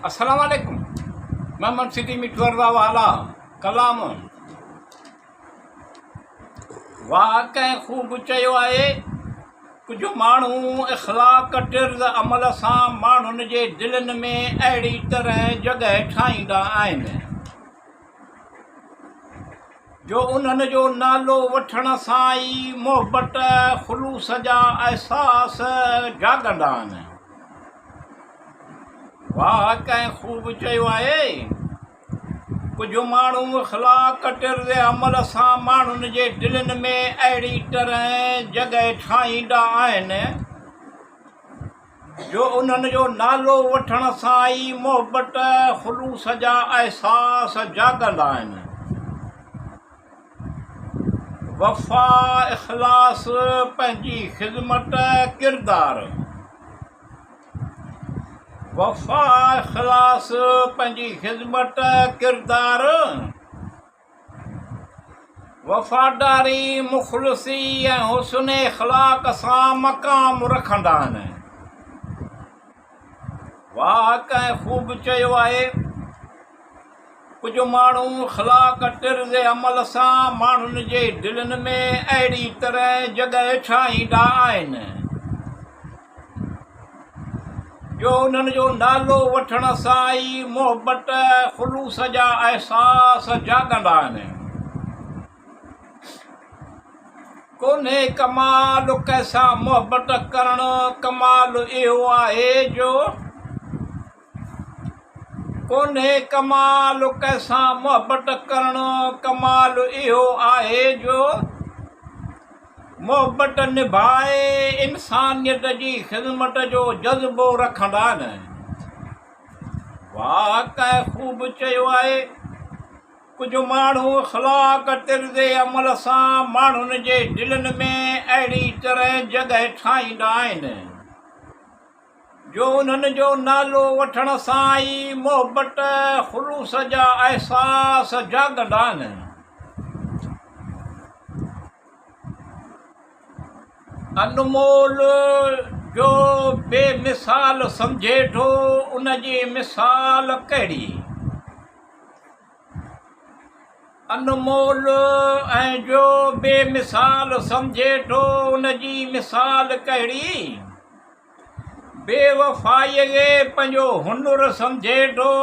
अस्सलाम वालेकुम। मोहम्मद सिद्दीक़ मिठवरदा वाला कलाम वाह कंहिं ख़ूब चयो आहे, कुझु माण्हू इख़्लाक़ तिर्ज़ अमल सां माण्हुनि जे दिलनि में अहिड़ी तरह जॻह ठाहींदा आहिनि जो उन्हनि जो नालो वठण सां ई मुहबत ख़ुलूस जा अहसास जाॻंदा आहिनि। वाह कंहिं ख़ूब चयो आहे, कुझु माण्हू इख़्लाक़ तिर्ज़ अमल सां माण्हुनि जे दिलनि में अहिड़ी तरह जॻह ठाहींदा आहिनि जो उन्हनि जो नालो वठण सां ई मुहबत ख़ुलूस जा अहसास जाॻंदा आहिनि। वफ़ा इख़्लास पंहिंजी ख़िदमत किरदार, वफ़ा इख़्लास पंहिंजी ख़िदमत किरदार, वफ़ादारी मुख़लिसी ऐं हुस्न इख़्लाक़ सां मक़ाम रखंदा आहिनि। वाह कंहिं ख़ूब चयो आहे, कुझु माण्हू इख़्लाक़ तिर्ज़ अमल सां माण्हुनि जे दिलनि में अहिड़ी तरह जॻह ठाहींदा आहिनि जो उन्हनि जो नालो वठण सां ई मुहबत ख़ुलूस जा अहसास जाॻंदा आहिनि। कोन्हे कमाल कंहिंसां मुहबत करणु, कमाल इहो आहे जो कोन्हे कमाल कंहिंसां मुहबत करणु, कमाल इहो आहे जो मुहबत निभाए इंसानियत जी ख़िदमत जो जज़्बो रखंदा आहिनि। वाह कंहिं ख़ूब चयो आहे, कुझु माण्हू इख़्लाक़ तिर्ज़ अमल सां माण्हुनि जे दिलनि में अहिड़ी तरह जॻह ठाहींदा आहिनि जो उन्हनि जो नालो वठण सां ई मुहबत ख़ुलूस जा अहसास जाॻंदा आहिनि। अनमोल जो बेमिसाल सम्झे थो, उन जी मिसाल कहिड़ी। अनमोल ऐं जो बेमिसाल सम्झे थो, उन जी मिसाल कहिड़ी। बेवफ़ाईअ खे पंहिंजो हुनुर सम्झे थो,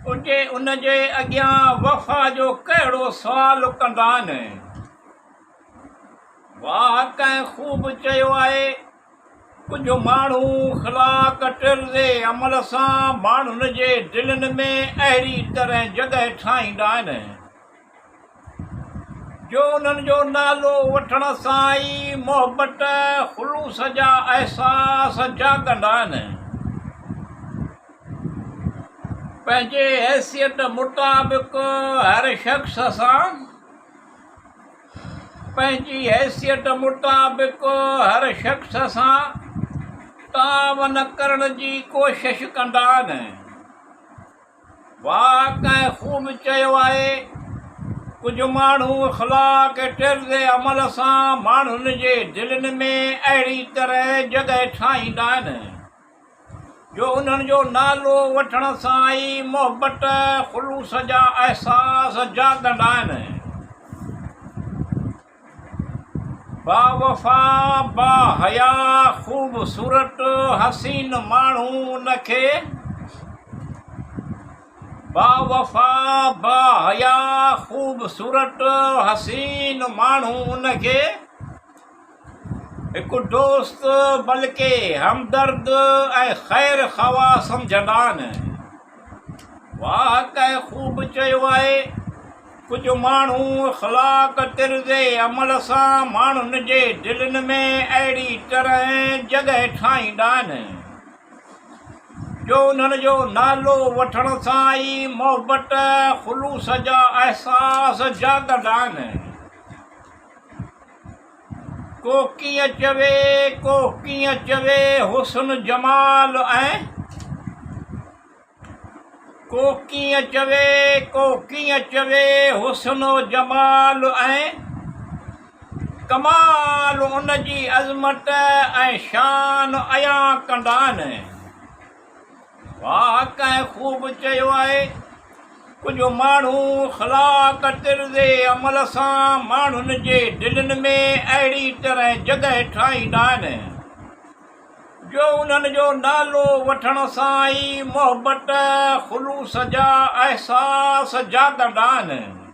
उन जे अॻियां वफ़ा जो कहिड़ो सुवालु कंदा आहिनि। वाह कंहिं ख़ूब चयो आहे, कुझु माण्हू इख़्लाक़ तिर्ज़ अमल सां माण्हुनि जे दिलनि में अहिड़ी तरह जॻह ठाहींदा आहिनि जो उन्हनि जो नालो वठण सां ई मुहबत ख़ुलूस जा अहसास जाॻंदा आहिनि। पंहिंजे हैसियत मुताबिक़ हर शख़्स सां, पंहिंजी हैसियत मुताबिक़ हर शख़्स सां तावन करण जी कोशिश कंदा आहिनि। वाह कंहिं ख़ूब चयो आहे, कुझु माण्हू इख़्लाक़ तिर्ज़ अमल सां माण्हुनि जे दिलनि में अहिड़ी तरह जॻह ठाहींदा आहिनि जो उन्हनि जो नालो वठण सां ई मुहबत ख़ुलूस जा अहसास जाॻंदा आहिनि। बावफ़ा बाहया ख़ूबसूरत हसीन माण्हू उनखे, बावफ़ा बाहया ख़ूबसूरत हसीन माण्हू उनखे हिकु दोस्त बल्कि हमदर्द ऐं ख़ैर ख़वा सम्झंदा आहिनि। वाह कंहिं ख़ूब चयो आहे, कुझु माण्हू इख़्लाक़ तिर्ज़ अमल सां माण्हुनि जे दिलनि में अहिड़ी तरह जॻह ठाहींदा आहिनि जो उन्हनि जो नालो वठण सां ई मुहबत ख़ुलूस जा अहसास जाॻंदा आहिनि। को कीअं चवे हुस्न जमाल ऐं को कीअं चवे हुस्न जमाल ऐं कमाल उन जी अज़मत ऐं शान अयां कंदा आहिनि। वाह कंहिं ख़ूब चयो आहे कुझु माण्हू ख़लाक़ तिरदे अमल सां माण्हुनि जे दिलनि में अहिड़ी तरह जॻहि ठाहींदा आहिनि जो उन्हनि जो नालो वठण सां ई मोहबत ख़ुलूस जा अहसास जाॻंदा आहिनि।